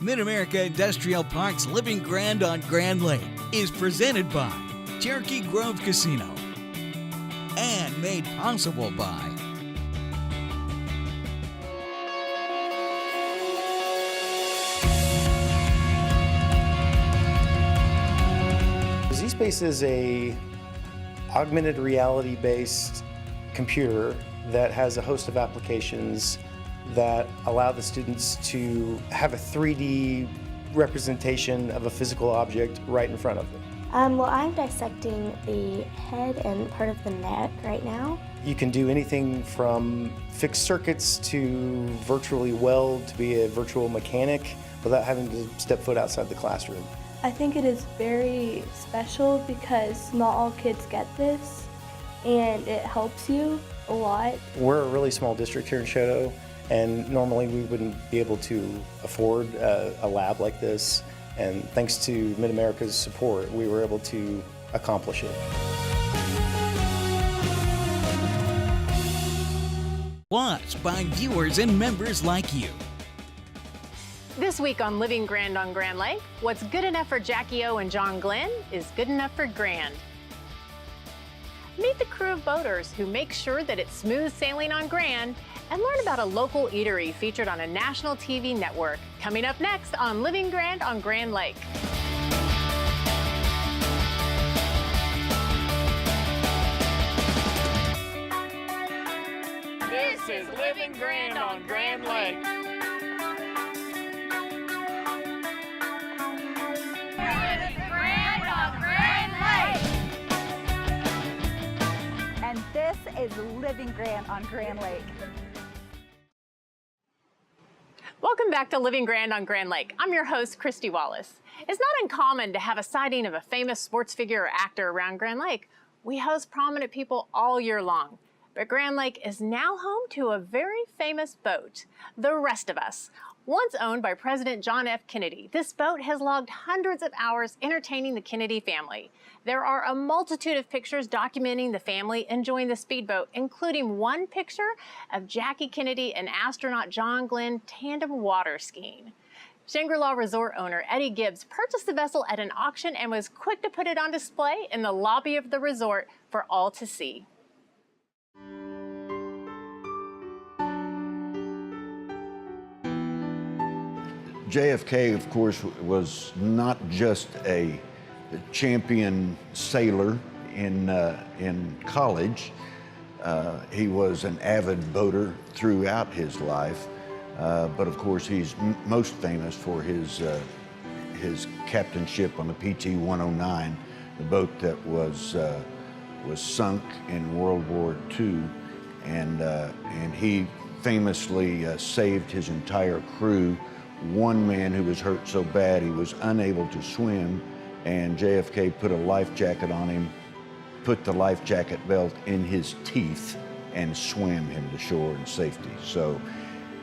Mid-America Industrial Park's Living Grand on Grand Lake is presented by Cherokee Grove Casino and made possible by ZSpace is a augmented reality based computer that has a host of applications that allow the students to have a 3D representation of a physical object right in front of them. Well, I'm dissecting the head and part of the neck right now. You can do anything from fix circuits to virtually weld, to be a virtual mechanic without having to step foot outside the classroom. I think it is very special because not all kids get this, and it helps you a lot. We're a really small district here in Choteau, and normally we wouldn't be able to afford a lab like this. And thanks to Mid-America's support, we were able to accomplish it. Plus by viewers and members like you. This week on Living Grand on Grand Lake, what's good enough for Jackie O and John Glen is good enough for Grand. Meet the crew of boaters who make sure that it's smooth sailing on Grand, and learn about a local eatery featured on a national TV network. Coming up next on Living Grand on Grand Lake. This is Living Grand on Grand Lake. Living Grand on Grand Lake. And this is Living Grand on Grand Lake. Welcome back to Living Grand on Grand Lake. I'm your host, Christy Wallace. It's not uncommon to have a sighting of a famous sports figure or actor around Grand Lake. We host prominent people all year long. But Grand Lake is now home to a very famous boat, the Rest of Us. Once owned by President John F. Kennedy, this boat has logged hundreds of hours entertaining the Kennedy family. There are a multitude of pictures documenting the family enjoying the speedboat, including one picture of Jackie Kennedy and astronaut John Glen tandem water skiing. Shangri-La Resort owner Eddie Gibbs purchased the vessel at an auction and was quick to put it on display in the lobby of the resort for all to see. JFK, of course, was not just a champion sailor in college. He was an avid boater throughout his life, but of course he's most famous for his captainship on the PT 109, the boat that was sunk in World War II, and he famously saved his entire crew. One man who was hurt so bad he was unable to swim, and JFK put a life jacket on him, put the life jacket belt in his teeth, and swam him to shore in safety. So,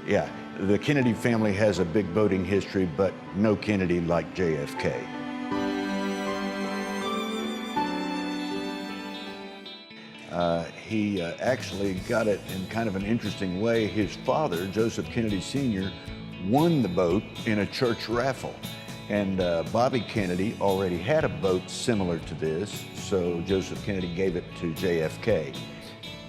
yeah, the Kennedy family has a big boating history, but no Kennedy like JFK. He actually got it in kind of an interesting way. His father, Joseph Kennedy Sr., won the boat in a church raffle. And Bobby Kennedy already had a boat similar to this, so Joseph Kennedy gave it to JFK.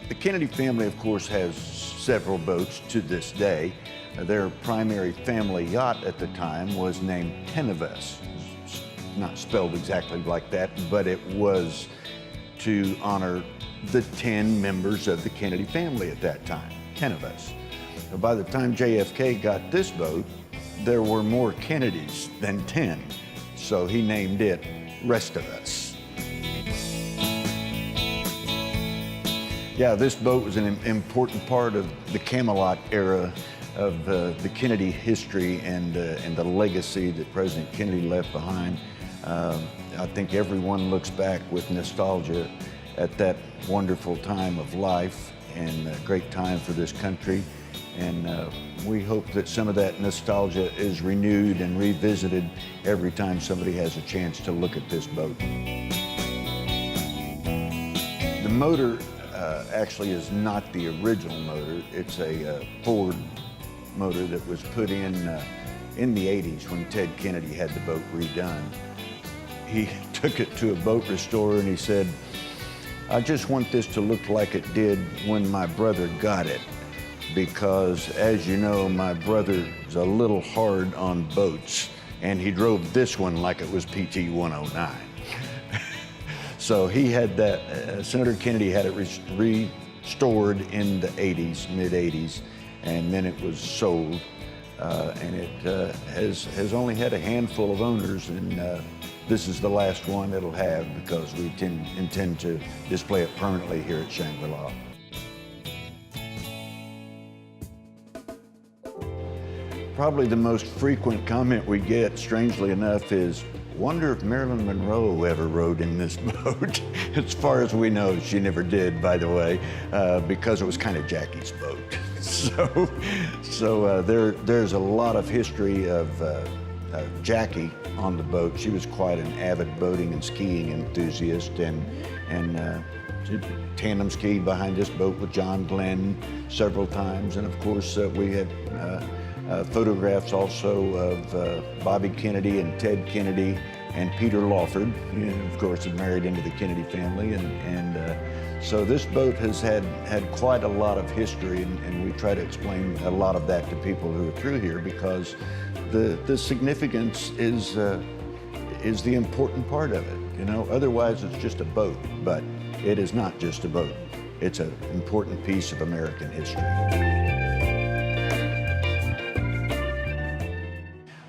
The Kennedy family, of course, has several boats to this day. Their primary family yacht at the time was named Tenevus. Not spelled exactly like that, but it was to honor the 10 members of the Kennedy family at that time, Tenevus. By the time JFK got this boat, there were more Kennedys than 10, so he named it Rest of Us. Yeah, this boat was an important part of the Camelot era of the Kennedy history and the legacy that President Kennedy left behind. I think everyone looks back with nostalgia at that wonderful time of life and a great time for this country. And we hope that some of that nostalgia is renewed and revisited every time somebody has a chance to look at this boat. The motor actually is not the original motor. It's a Ford motor that was put in in the 80s when Ted Kennedy had the boat redone. He took it to a boat restorer and he said, I just want this to look like it did when my brother got it, because as you know, my brother's a little hard on boats, and he drove this one like it was PT 109. So he had that, Senator Kennedy had it restored in the 80s, mid-80s, and then it was sold. And it has only had a handful of owners, and this is the last one it'll have because we intend to display it permanently here at Shangri-La. Probably the most frequent comment we get, strangely enough, is, wonder if Marilyn Monroe ever rode in this boat. As far as we know, she never did, by the way, because it was kind of Jackie's boat. So there's a lot of history of Jackie on the boat. She was quite an avid boating and skiing enthusiast, and she tandem skied behind this boat with Glen several times. And of course, we had photographs also of Bobby Kennedy and Ted Kennedy and Peter Lawford, of course, had married into the Kennedy family, and so this boat has had quite a lot of history, and we try to explain a lot of that to people who are through here, because the significance is the important part of it. Otherwise it's just a boat, but it is not just a boat. It's an important piece of American history.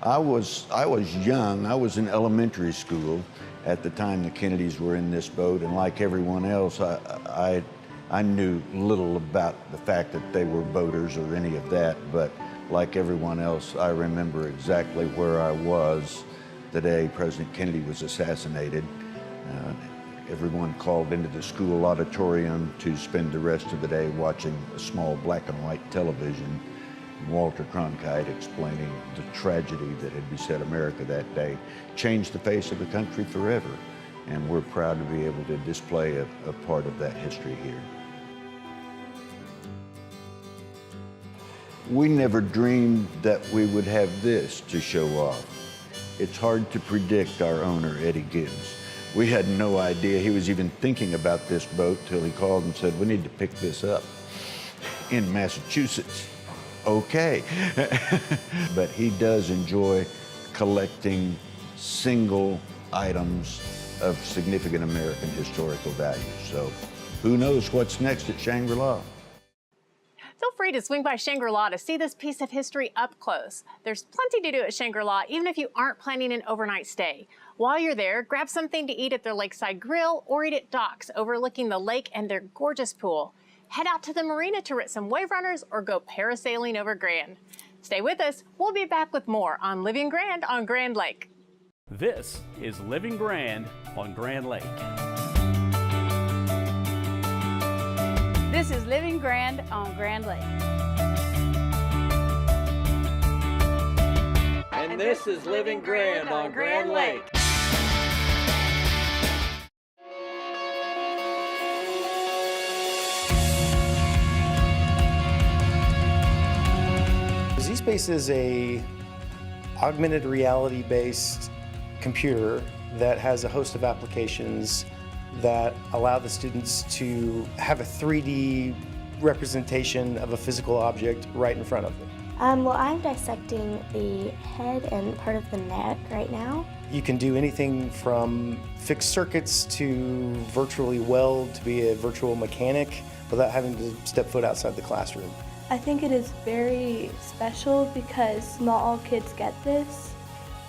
I was young. I was in elementary school at the time the Kennedys were in this boat, and like everyone else, I knew little about the fact that they were boaters or any of that, but like everyone else, I remember exactly where I was the day President Kennedy was assassinated. Everyone called into the school auditorium to spend the rest of the day watching a small black and white television. Walter Cronkite explaining the tragedy that had beset America that day changed the face of the country forever, and we're proud to be able to display a part of that history here. We never dreamed that we would have this to show off. It's hard to predict our owner, Eddie Gibbs. We had no idea he was even thinking about this boat till he called and said, we need to pick this up in Massachusetts. Okay. But he does enjoy collecting single items of significant American historical value. So who knows what's next at Shangri-La? Feel free to swing by Shangri-La to see this piece of history up close. There's plenty to do at Shangri-La, even if you aren't planning an overnight stay. While you're there, grab something to eat at their lakeside grill or eat at docks overlooking the lake and their gorgeous pool. Head out to the marina to rent some wave runners or go parasailing over Grand. Stay with us. We'll be back with more on Living Grand on Grand Lake. This is Living Grand on Grand Lake. This is Living Grand on Grand Lake. And this is Living Grand on Grand Lake. Z-Space is a augmented reality based computer that has a host of applications that allow the students to have a 3D representation of a physical object right in front of them. Well, I'm dissecting the head and part of the neck right now. You can do anything from fix circuits to virtually weld to be a virtual mechanic without having to step foot outside the classroom. I think it is very special because not all kids get this,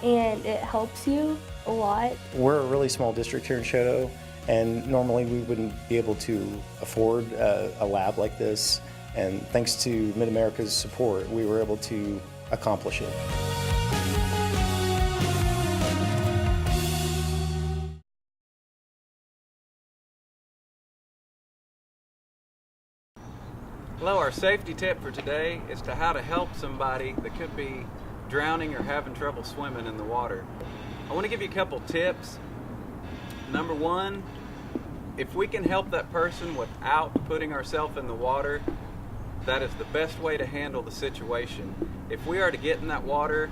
and it helps you a lot. We're a really small district here in Choteau, and normally we wouldn't be able to afford a lab like this, and thanks to Mid-America's support, we were able to accomplish it. Hello, our safety tip for today is to how to help somebody that could be drowning or having trouble swimming in the water. I want to give you a couple tips. Number one, if we can help that person without putting ourselves in the water, that is the best way to handle the situation. If we are to get in that water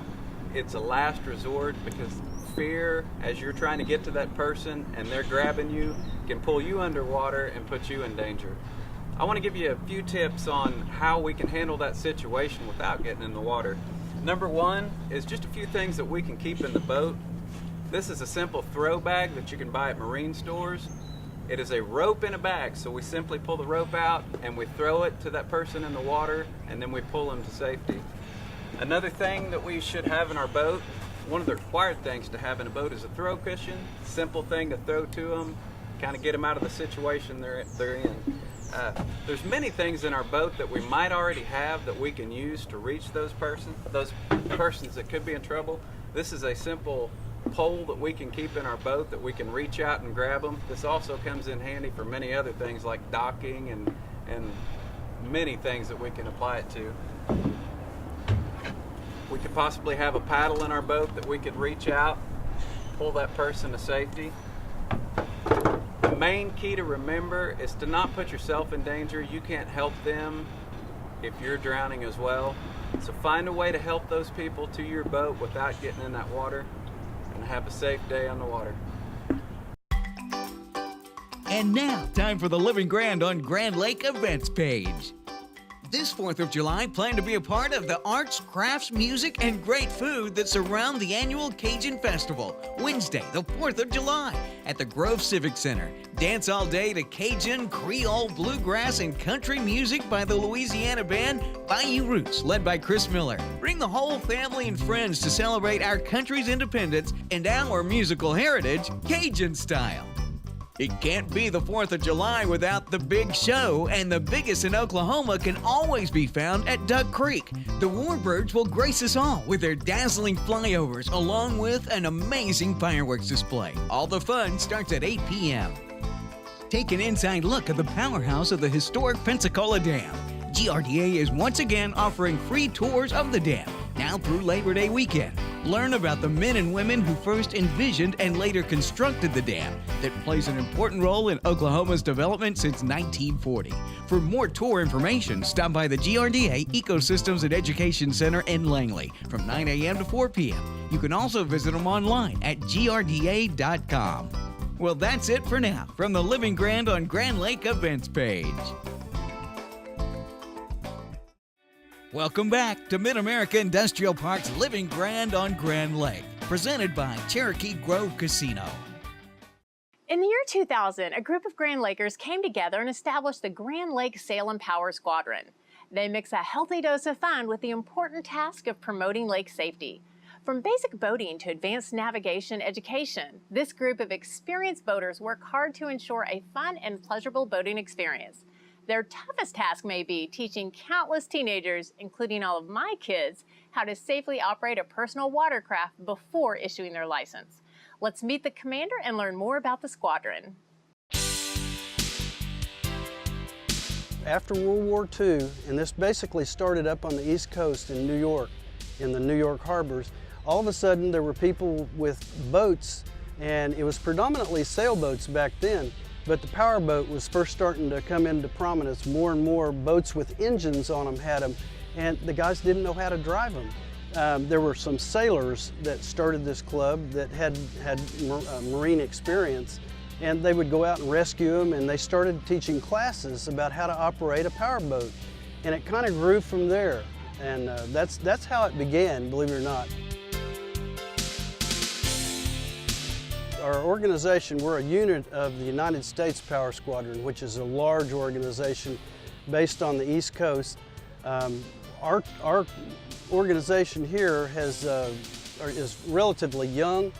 it's a last resort, because fear, as you're trying to get to that person and they're grabbing you, can pull you underwater and put you in danger. I want to give you a few tips on how we can handle that situation without getting in the water. Number one is just a few things that we can keep in the boat. This is a simple throw bag that you can buy at marine stores. It is a rope in a bag, so we simply pull the rope out and we throw it to that person in the water, and then we pull them to safety. Another thing that we should have in our boat, one of the required things to have in a boat, is a throw cushion. Simple thing to throw to them, kind of get them out of the situation they're in. There's many things in our boat that we might already have that we can use to reach those persons that could be in trouble. This is a simple pole that we can keep in our boat that we can reach out and grab them. This also comes in handy for many other things like docking and many things that we can apply it to. We could possibly have a paddle in our boat that we could reach out, pull that person to safety. The main key to remember is to not put yourself in danger. You can't help them if you're drowning as well. So find a way to help those people to your boat without getting in that water, and have a safe day on the water. And now, time for the Living Grand on Grand Lake events page. This 4th of July, plan to be a part of the arts, crafts, music, and great food that surround the annual Cajun Festival, Wednesday, the 4th of July, at the Grove Civic Center. Dance all day to Cajun, Creole, bluegrass, and country music by the Louisiana band Bayou Roots, led by Chris Miller. Bring the whole family and friends to celebrate our country's independence and our musical heritage, Cajun style. It can't be the 4th of July without the big show, and the biggest in Oklahoma can always be found at Duck Creek. The Warbirds will grace us all with their dazzling flyovers, along with an amazing fireworks display. All the fun starts at 8 p.m. Take an inside look at the powerhouse of the historic Pensacola Dam. GRDA is once again offering free tours of the dam, now through Labor Day weekend. Learn about the men and women who first envisioned and later constructed the dam that plays an important role in Oklahoma's development since 1940. For more tour information, stop by the GRDA Ecosystems and Education Center in Langley from 9 a.m. to 4 p.m. You can also visit them online at grda.com. Well, that's it for now from the Living Grand on Grand Lake events page. Welcome back to Mid-America Industrial Park's Living Grand on Grand Lake, presented by Cherokee Grove Casino. In the year 2000, a group of Grand Lakers came together and established the Grand Lake Sail and Power Squadron. They mix a healthy dose of fun with the important task of promoting lake safety. From basic boating to advanced navigation education, this group of experienced boaters work hard to ensure a fun and pleasurable boating experience. Their toughest task may be teaching countless teenagers, including all of my kids, how to safely operate a personal watercraft before issuing their license. Let's meet the commander and learn more about the squadron. After World War II, and this basically started up on the East Coast in New York, in the New York harbors, all of a sudden there were people with boats, and it was predominantly sailboats back then. But the powerboat was first starting to come into prominence. More and more boats with engines on them had them, and the guys didn't know how to drive them. There were some sailors that started this club that had marine experience, and they would go out and rescue them, and they started teaching classes about how to operate a powerboat. And it kind of grew from there, and that's how it began, believe it or not. Our organization, we're a unit of the United States Power Squadron, which is a large organization based on the East Coast. Our organization here is relatively young,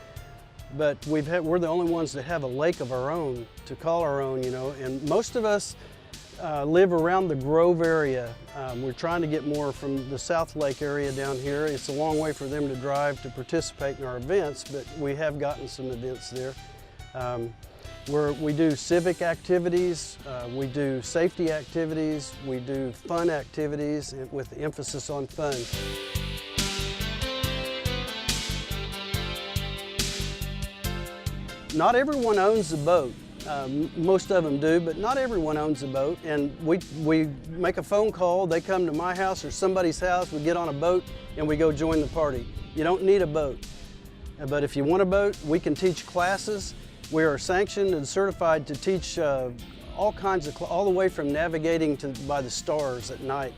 but we're the only ones that have a lake of our own to call our own, you know, and most of us live around the Grove area. We're trying to get more from the South Lake area down here. It's a long way for them to drive to participate in our events, but we have gotten some events there. We do civic activities, we do safety activities, we do fun activities with emphasis on fun. Not everyone owns a boat. Most of them do, but not everyone owns a boat. And we make a phone call, they come to my house or somebody's house, we get on a boat and we go join the party. You don't need a boat. But if you want a boat, we can teach classes. We are sanctioned and certified to teach all kinds of, all the way from navigating by the stars at night.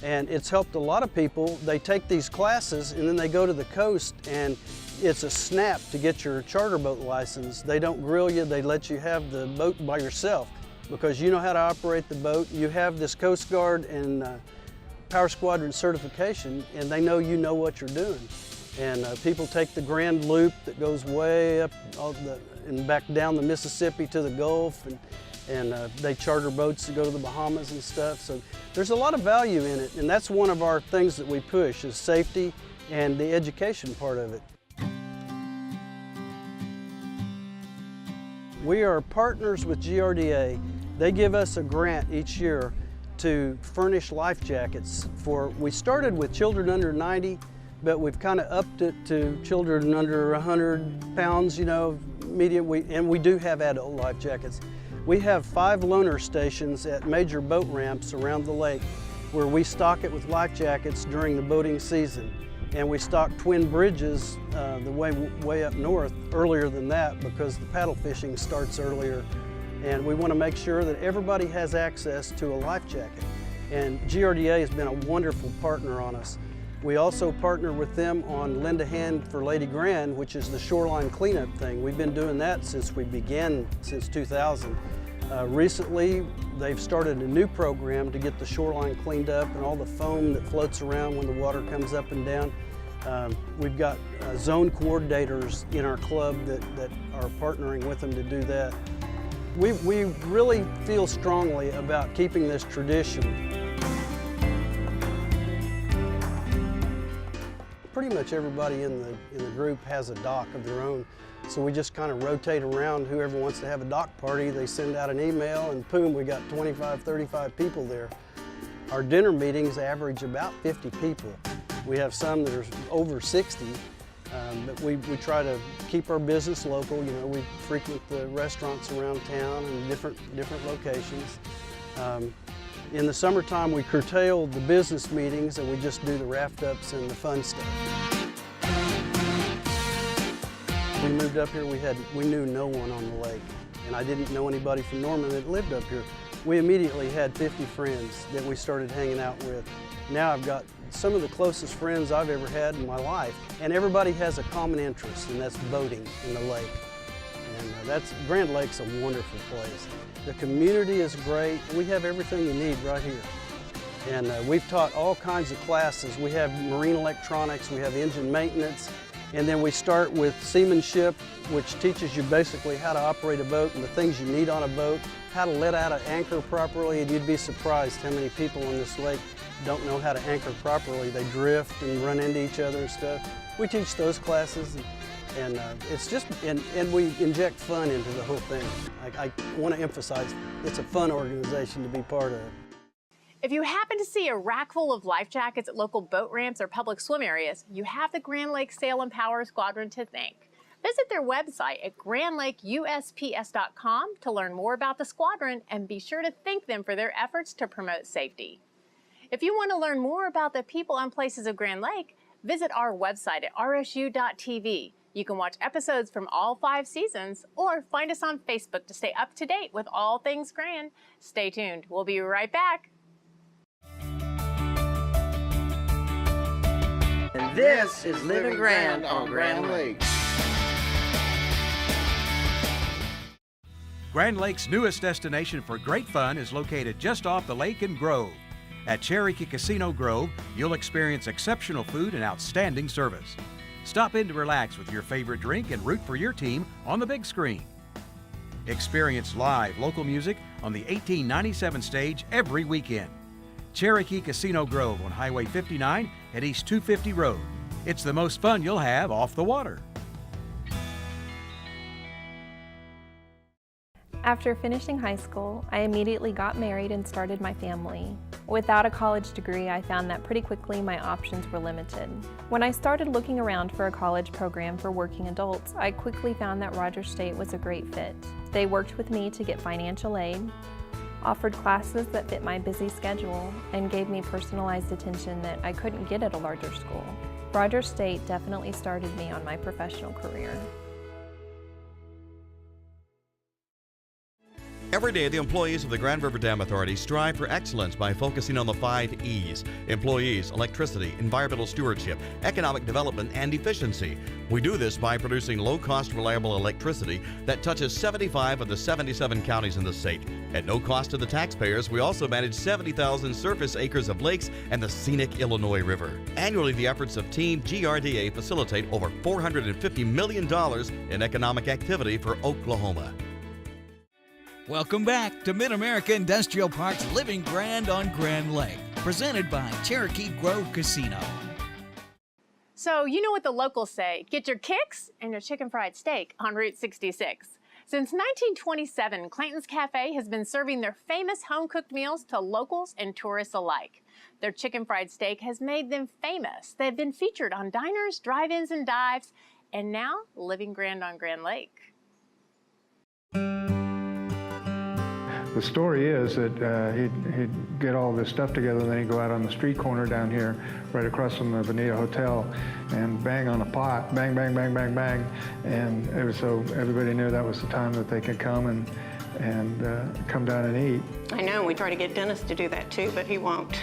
And it's helped a lot of people. They take these classes and then they go to the coast, and it's a snap to get your charter boat license. They don't grill you, they let you have the boat by yourself because you know how to operate the boat. You have this Coast Guard and Power Squadron certification, and they know you know what you're doing. And people take the Grand Loop that goes way up and back down the Mississippi to the Gulf, and they charter boats to go to the Bahamas and stuff. So there's a lot of value in it, and that's one of our things that we push is safety and the education part of it. We are partners with GRDA. They give us a grant each year to furnish life jackets we started with children under 90, but we've kind of upped it to children under 100 pounds, you know, medium, and we do have adult life jackets. We have 5 loaner stations at major boat ramps around the lake where we stock it with life jackets during the boating season. And we stock twin bridges the way up north earlier than that because the paddle fishing starts earlier. And we want to make sure that everybody has access to a life jacket. And GRDA has been a wonderful partner on us. We also partner with them on Lend a Hand for Lady Grand, which is the shoreline cleanup thing. We've been doing that since we began, since 2000. Recently, they've started a new program to get the shoreline cleaned up and all the foam that floats around when the water comes up and down. We've got zone coordinators in our club that are partnering with them to do that. We really feel strongly about keeping this tradition. Pretty much everybody in the group has a dock of their own, so we just kind of rotate around. Whoever wants to have a dock party, they send out an email and boom, we got 25, 35 people there. Our dinner meetings average about 50 people. We have some that are over 60, but we try to keep our business local. You know, we frequent the restaurants around town and different locations. In the summertime, we curtail the business meetings and we just do the raft ups and the fun stuff. We moved up here, we knew no one on the lake, and I didn't know anybody from Norman that lived up here. We immediately had 50 friends that we started hanging out with. Now I've got some of the closest friends I've ever had in my life, and everybody has a common interest, and that's boating in the lake. And Grand Lake's a wonderful place. The community is great. We have everything you need right here. And we've taught all kinds of classes. We have marine electronics, we have engine maintenance, and then we start with seamanship, which teaches you basically how to operate a boat and the things you need on a boat, how to let out an anchor properly, and you'd be surprised how many people in this lake don't know how to anchor properly. They drift and run into each other and stuff. We teach those classes. And it's just, and we inject fun into the whole thing. I want to emphasize, it's a fun organization to be part of. If you happen to see a rack full of life jackets at local boat ramps or public swim areas, you have the Grand Lake Sail and Power Squadron to thank. Visit their website at grandlakeusps.com to learn more about the squadron and be sure to thank them for their efforts to promote safety. If you want to learn more about the people and places of Grand Lake, visit our website at rsu.tv. You can watch episodes from all 5 seasons or find us on Facebook to stay up to date with all things Grand. Stay tuned. We'll be right back. And this is Living Grand on Grand Lake. Grand Lake's newest destination for great fun is located just off the lake in Grove. At Cherokee Casino Grove, you'll experience exceptional food and outstanding service. Stop in to relax with your favorite drink and root for your team on the big screen. Experience live local music on the 1897 stage every weekend. Cherokee Casino Grove on Highway 59 at East 250 Road. It's the most fun you'll have off the water. After finishing high school, I immediately got married and started my family. Without a college degree, I found that pretty quickly my options were limited. When I started looking around for a college program for working adults, I quickly found that Rogers State was a great fit. They worked with me to get financial aid, offered classes that fit my busy schedule, and gave me personalized attention that I couldn't get at a larger school. Rogers State definitely started me on my professional career. Every day, the employees of the Grand River Dam Authority strive for excellence by focusing on the 5 E's: employees, electricity, environmental stewardship, economic development, and efficiency. We do this by producing low-cost, reliable electricity that touches 75 of the 77 counties in the state. At no cost to the taxpayers, we also manage 70,000 surface acres of lakes and the scenic Illinois River. Annually, the efforts of Team GRDA facilitate over $450 million in economic activity for Oklahoma. Welcome back to Mid-America Industrial Park's Living Grand on Grand Lake, presented by Cherokee Grove Casino. So you know what the locals say, get your kicks and your chicken fried steak on Route 66. Since 1927, Clanton's Cafe has been serving their famous home-cooked meals to locals and tourists alike. Their chicken fried steak has made them famous. They've been featured on diners, drive-ins, and dives, and now living grand on Grand Lake. The story is that he'd get all this stuff together, and then he'd go out on the street corner down here, right across from the Bonita Hotel, and bang on a pot, bang, bang, bang, bang, bang, and it was so everybody knew that was the time that they could come and come down and eat. I know, we try to get Dennis to do that too, but he won't.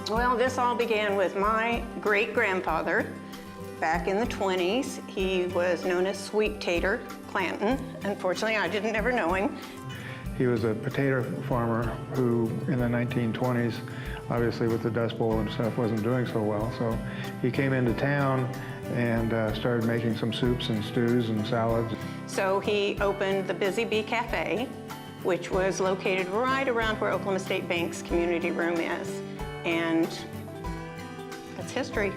Well, this all began with my great-grandfather. Back in the 20s, he was known as Sweet Tater Clanton. Unfortunately, I didn't ever know him. He was a potato farmer who, in the 1920s, obviously with the Dust Bowl and stuff, wasn't doing so well. So he came into town and started making some soups and stews and salads. So he opened the Busy Bee Cafe, which was located right around where Oklahoma State Bank's community room is. And that's history.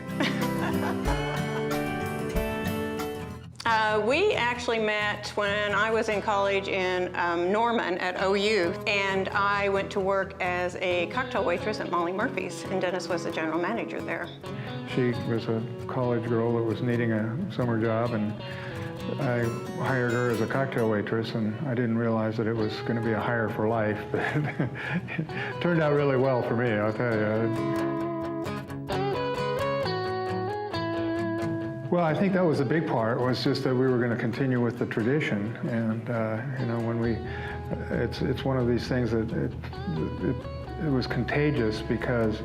We actually met when I was in college in Norman at OU, and I went to work as a cocktail waitress at Molly Murphy's, and Dennis was the general manager there. She was a college girl that was needing a summer job, and I hired her as a cocktail waitress, and I didn't realize that it was going to be a hire for life, but it turned out really well for me, I'll tell you. Well, I think that was a big part, was just that we were going to continue with the tradition. And, you know, when it's one of these things that it was contagious, because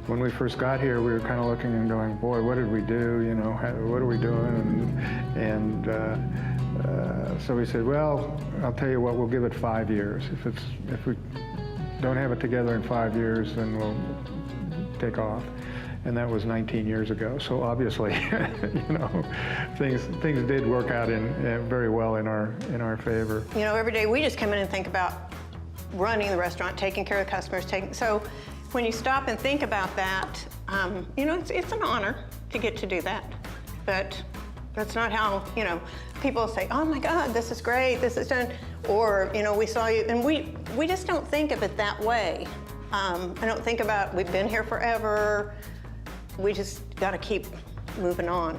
when we first got here, we were kind of looking and going, boy, what did we do? You know, what are we doing? So we said, well, I'll tell you what, we'll give it 5 years. If we don't have it together in 5 years, then we'll take off. And that was 19 years ago. So obviously, you know, things did work out very well in our favor. You know, every day we just come in and think about running the restaurant, taking care of the customers. So when you stop and think about that, you know, it's an honor to get to do that. But that's not how, you know, people say, oh my God, this is great, this is done. Or, you know, we saw you, and we just don't think of it that way. I don't think about, we've been here forever. We just got to keep moving on.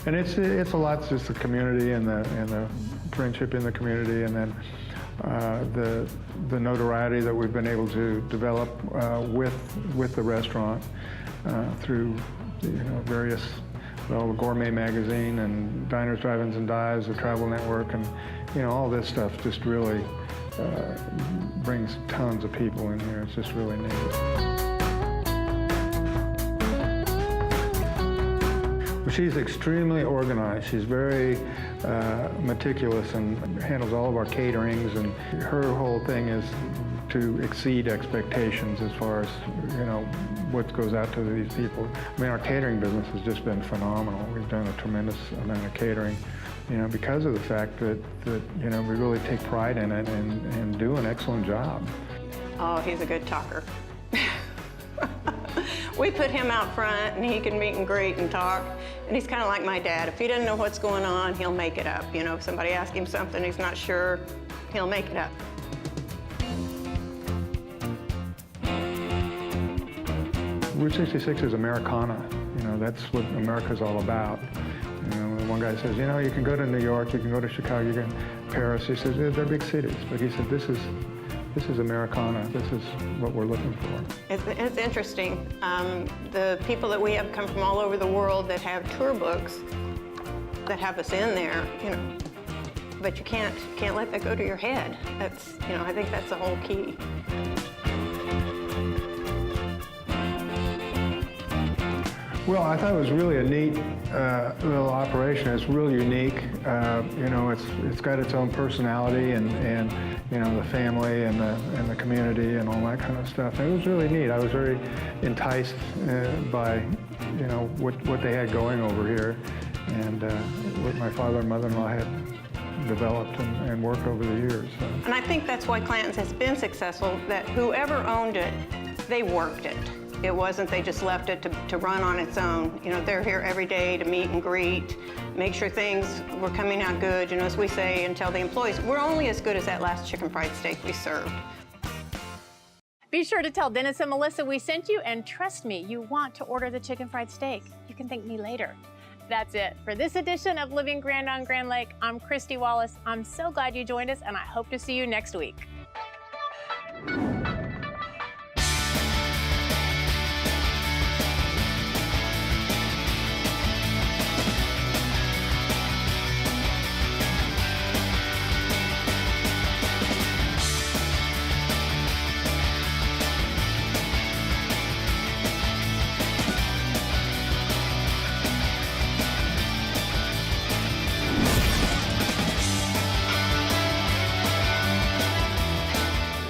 And it's a lot, just the community and the friendship in the community, and then the notoriety that we've been able to develop with the restaurant through, you know, various, well, the Gourmet magazine and Diners, Drive-Ins, and Dives, the Travel Network, and, you know, all this stuff just really brings tons of people in here. It's just really neat. She's extremely organized. She's very meticulous and handles all of our caterings, and her whole thing is to exceed expectations as far as, you know, what goes out to these people. I mean, our catering business has just been phenomenal. We've done a tremendous amount of catering, you know, because of the fact that you know, we really take pride in it and do an excellent job. Oh, he's a good talker. We put him out front, and he can meet and greet and talk. And he's kind of like my dad. If he doesn't know what's going on, he'll make it up. You know, if somebody asks him something he's not sure, he'll make it up. Route 66 is Americana. You know, that's what America's all about. You know, one guy says, you know, you can go to New York, you can go to Chicago, you can Paris. He says, they're big cities. But he said, this is Americana. This is what we're looking for. It's interesting. The people that we have come from all over the world that have tour books that have us in there, you know, but you can't let that go to your head. That's, you know, I think that's the whole key. Well, I thought it was really a neat little operation. It's really unique. You know, it's got its own personality, and you know, the family and the community and all that kind of stuff. And it was really neat. I was very enticed by, you know, what they had going over here, and what my father and mother-in-law had developed and worked over the years. So. And I think that's why Clanton's has been successful. That whoever owned it, they worked it. It wasn't they just left it to run on its own. You know, they're here every day to meet and greet, make sure things were coming out good. You know, as we say and tell the employees, we're only as good as that last chicken fried steak we served. Be sure to tell Dennis and Melissa we sent you, and trust me, you want to order the chicken fried steak. You can thank me later. That's it for this edition of Living Grand on Grand Lake. I'm Christy Wallace. I'm so glad you joined us, and I hope to see you next week.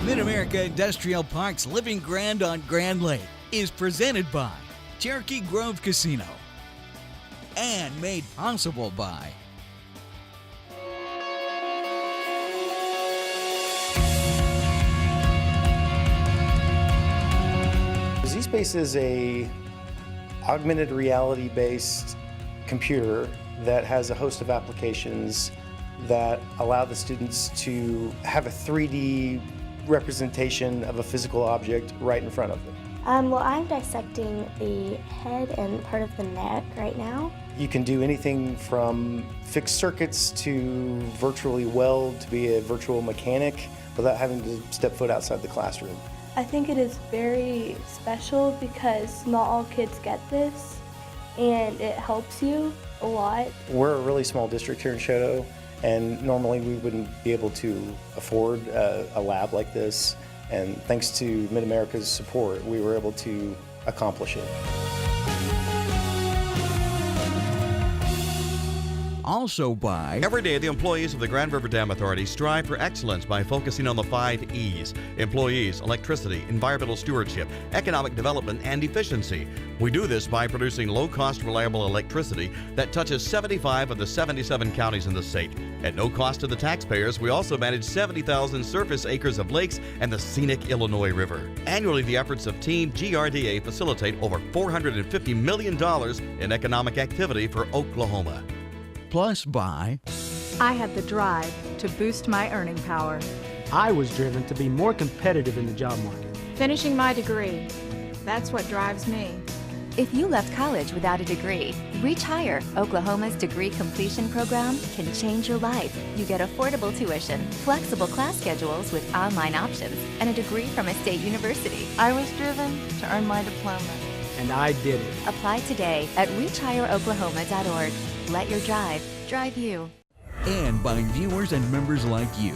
Mid-America Industrial Park's Living Grand on Grand Lake is presented by Cherokee Grove Casino and made possible by zSpace is a augmented reality based computer that has a host of applications that allow the students to have a 3D representation of a physical object right in front of them. Well, I'm dissecting the head and part of the neck right now. You can do anything from fix circuits to virtually weld, to be a virtual mechanic without having to step foot outside the classroom. I think it is very special because not all kids get this, and it helps you a lot. We're a really small district here in Choteau, and normally we wouldn't be able to afford a lab like this. And thanks to Mid-America's support, we were able to accomplish it. Also by... Every day, the employees of the Grand River Dam Authority strive for excellence by focusing on the 5 E's: employees, electricity, environmental stewardship, economic development, and efficiency. We do this by producing low-cost, reliable electricity that touches 75 of the 77 counties in the state. At no cost to the taxpayers, we also manage 70,000 surface acres of lakes and the scenic Illinois River. Annually, the efforts of Team GRDA facilitate over $450 million in economic activity for Oklahoma. Plus by... I had the drive to boost my earning power. I was driven to be more competitive in the job market. Finishing my degree, that's what drives me. If you left college without a degree, Reach Higher, Oklahoma's degree completion program, can change your life. You get affordable tuition, flexible class schedules with online options, and a degree from a state university. I was driven to earn my diploma. And I did it. Apply today at reachhigheroklahoma.org. Let your drive drive you. And by viewers and members like you.